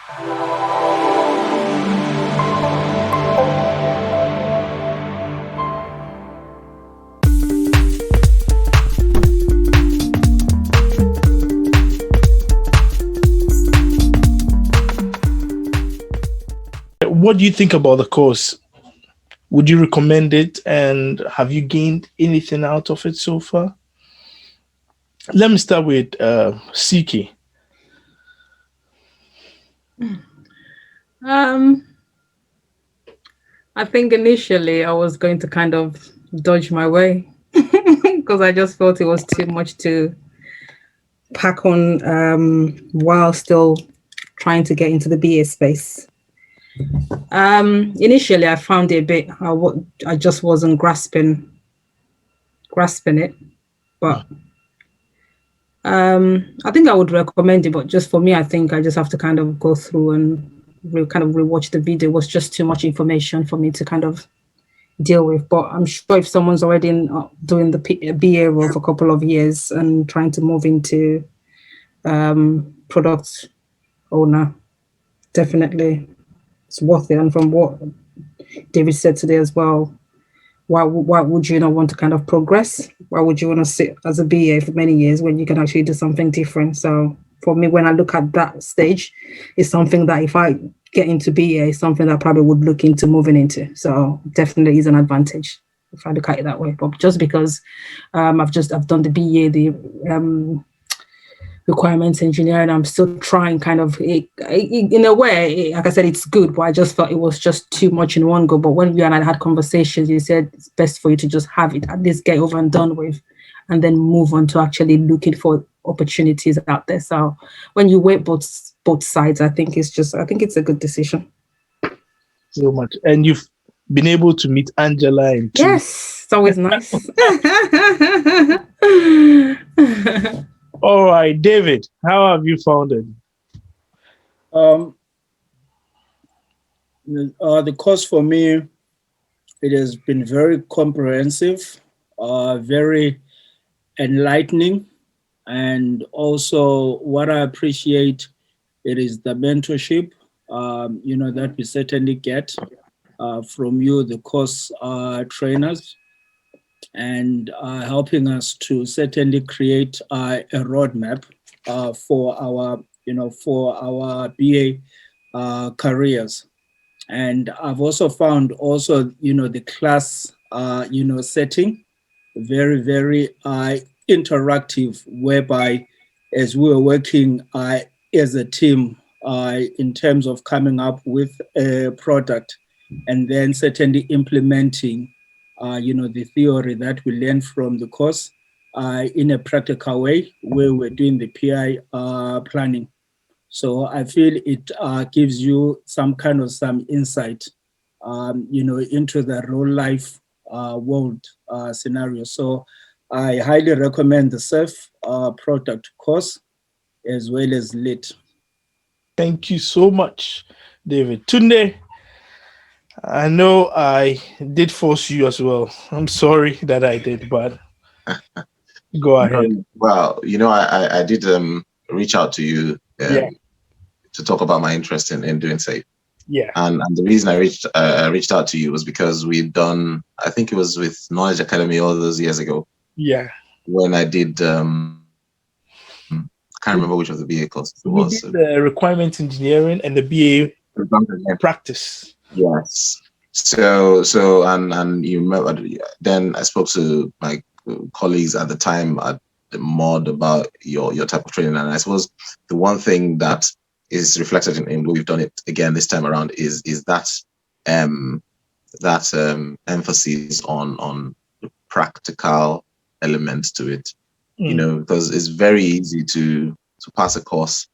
What do you think about the course? Would you recommend it? And have you gained anything out of it so far? Let me start with Siki. I think initially I was going to kind of dodge my way because I just felt it was too much to pack on while still trying to get into the BA space. Initially, I found it a bit. I just wasn't grasping it, but I think I would recommend it. But just for me, I think I just have to kind of go through and kind of rewatch the video. It was just too much information for me to kind of deal with. But I'm sure if someone's already doing the BA role for a couple of years and trying to move into product owner, definitely it's worth it. And from what David said today as well, why would you not want to kind of progress? Why would you want to sit as a BA for many years when you can actually do something different? So for me, when I look at that stage, it's something that if I get into BA, something that I probably would look into moving into. So definitely is an advantage if I look at it that way. But just because I've done the BA, the requirements engineering, I'm still trying kind of in a way, like I said, it's good, but I just felt it was just too much in one go. But when you and I had conversations, you said it's best for you to just have it, at least get over and done with, and then move on to actually looking for opportunities out there. So when you weigh both sides, I think it's a good decision. So much. And you've been able to meet Angela in two. Yes, it's always nice. All right, David, how have you found it? The course for me, it has been very comprehensive, very enlightening, and also what I appreciate, it is the mentorship, that we certainly get from you, the course trainers, and helping us to certainly create a roadmap for our BA careers. And I've also found the class setting very, very interactive, whereby as we were working as a team in terms of coming up with a product and then certainly implementing the theory that we learned from the course in a practical way where we're doing the PI planning. So I feel it gives you some insight, into the real life world scenario. So I highly recommend the SEF product course as well as LIT. Thank you so much, David. Tunde, I know I did force you as well. I'm sorry that I did, but go ahead. Well, I did reach out to you to talk about my interest in doing SAFE. Yeah. And the reason I reached out to you was because we'd done, I think it was with Knowledge Academy all those years ago. Yeah. When I did, I can't remember which of the BA courses it was. We did the requirements engineering and the BA practice. Yes. So and you remember, then I spoke to my colleagues at the time at the mod about your type of training, and I suppose the one thing that is reflected in we've done it again this time around is that emphasis on the practical elements to it. Because it's very easy to pass a course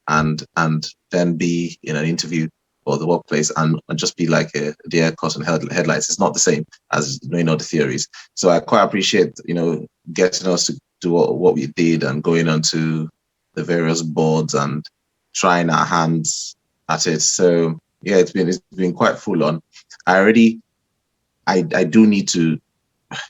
and then be in an interview or the workplace and just be like a deer caught in headlights. It's not the same as knowing all the theories. So I quite appreciate, getting us to do what we did and going onto the various boards and trying our hands at it. So yeah, it's been quite full on. I do need to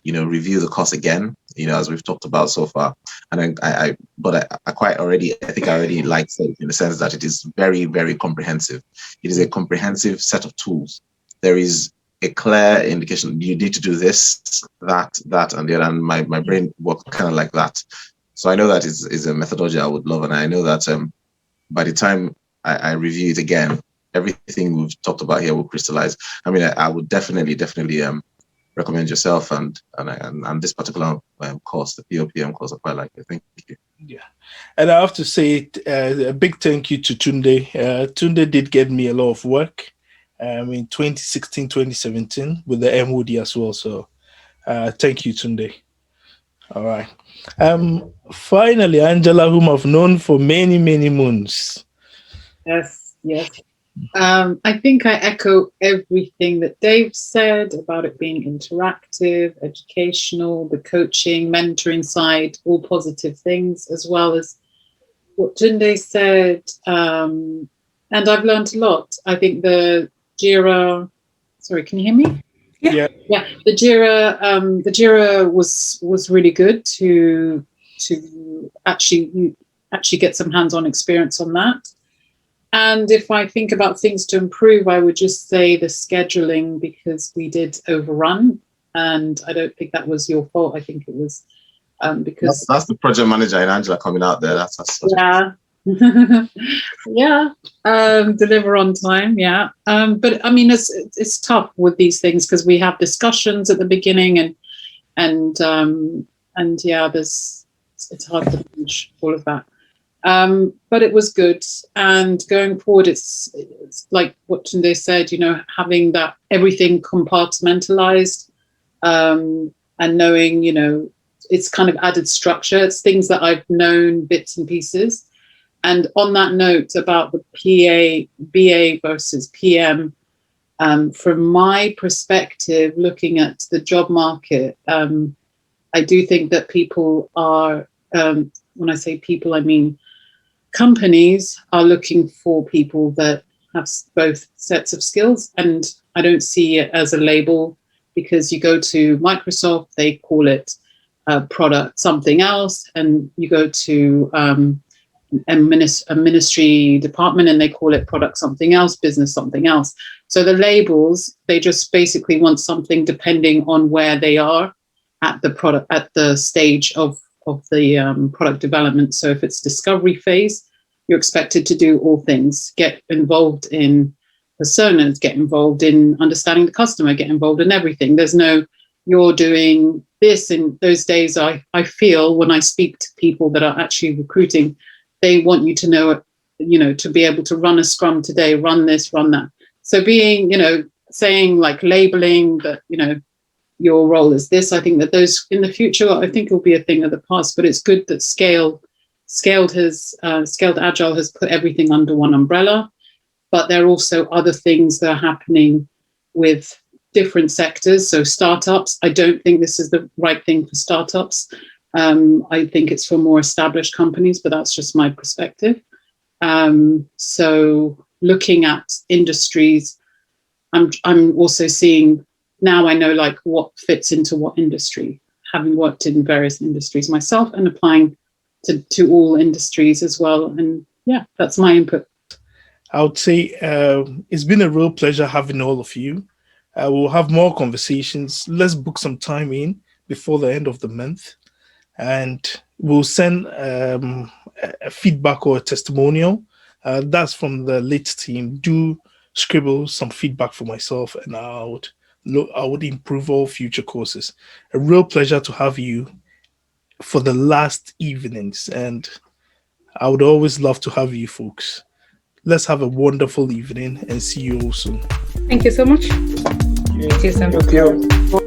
review the course again, as we've talked about so far. And then I think I already liked it in the sense that it is very, very comprehensive. It is a comprehensive set of tools. There is a clear indication you need to do this, that, and the other. And my brain works kind of like that. So I know that is a methodology I would love, and I know that by the time I review it again, everything we've talked about here will crystallize. I mean, I would definitely recommend yourself and this particular course, the POPM course. I quite like it. Thank you. Yeah, and I have to say a big thank you to Tunde. Tunde did get me a lot of work in 2016, 2017 with the MOD as well. So thank you, Tunde. All right. Finally, Angela, whom I've known for many, many moons. Yes. I think I echo everything that Dave said about it being interactive, educational, the coaching, mentoring side, all positive things, as well as what Tunde said. And I've learned a lot. I think the Jira, sorry, can you hear me? Yeah. The Jira was really good to actually get some hands-on experience on that. And if I think about things to improve, I would just say the scheduling, because we did overrun, and I don't think that was your fault. I think it was because that's the project manager in Angela coming out there. That's yeah. Deliver on time. Yeah. But I mean, it's tough with these things because we have discussions at the beginning and yeah, it's hard to manage all of that. But it was good. And going forward, it's like what Tunde said, having that everything compartmentalized, and knowing, it's kind of added structure. It's things that I've known bits and pieces. And on that note about the BA versus PM, from my perspective, looking at the job market, I do think that people are, when I say people, I mean companies are looking for people that have both sets of skills. And I don't see it as a label, because you go to Microsoft, they call it product something else, and you go to a ministry department and they call it product something else, business something else. So the labels, they just basically want something depending on where they are at the stage of the product development. So if it's discovery phase, you're expected to do all things, get involved in personas, get involved in understanding the customer, get involved in everything. There's no, you're doing this. In those days, I feel when I speak to people that are actually recruiting, they want you to know, to be able to run a scrum today, run this, run that. So being, saying like labeling that, your role is this, I think that those in the future, I think it will be a thing of the past, but it's good that Scaled Agile has put everything under one umbrella. But there are also other things that are happening with different sectors. So startups, I don't think this is the right thing for startups. I think it's for more established companies, but that's just my perspective. So looking at industries, I'm also seeing, now I know like what fits into what industry, having worked in various industries myself and applying to all industries as well. And yeah, that's my input. I would say it's been a real pleasure having all of you. We'll have more conversations. Let's book some time in before the end of the month, and we'll send a feedback or a testimonial. That's from the lit team. Do scribble some feedback for myself, and I would improve all future courses. A real pleasure to have you for the last evenings, and I would always love to have you folks. Let's have a wonderful evening and see you all soon. Thank you so much. Thank you.